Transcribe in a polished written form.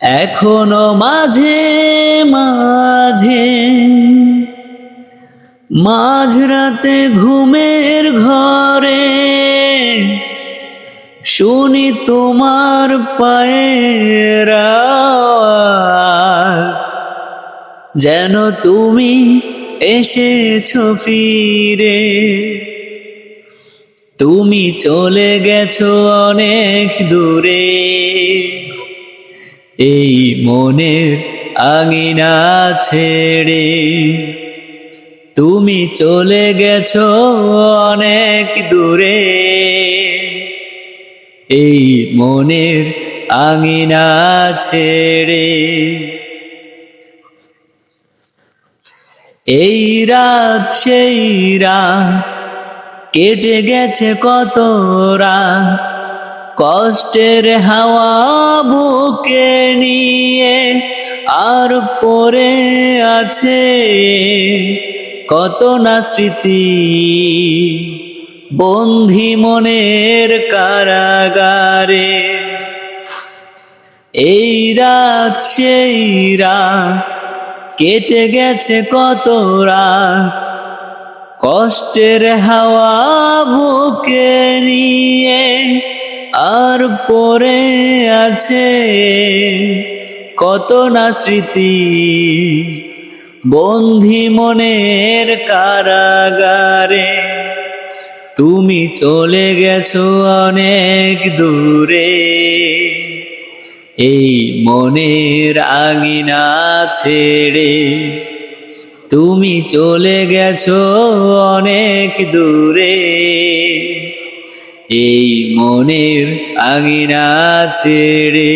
এখনো মাঝে মাঝে মাঝরাতে ঘুমের ঘরে শুনি তোমার পায়ের আওয়াজ, যেন তুমি এসেছো ফিরে। তুমি চলে গেছো অনেক দূরে, এই মনের আঙিনা ছেড়ে। তুমি চলে গেছো অনেক দূরে, এই মনের আঙিনা ছেড়ে। এই রাত সেই রাত কেটে গেছে কত রাত, কষ্টের হাওয়া বুকে নিয়ে আর পড়ে আছে কত না স্মৃতি, বন্ধি মনের কারাগারে। এই রাত সেই রাত কেটে গেছে কত রাত, কষ্টের হাওয়া বুকে নিয়ে আর পড়ে আছে কত না স্মৃতি, বন্ধি মনের কারাগারে। তুমি চলে গেছো অনেক দূরে, এই মনের আঙিনা ছেড়ে। তুমি চলে গেছো অনেক দূরে, এই মনের আঙিনা ছেড়ে।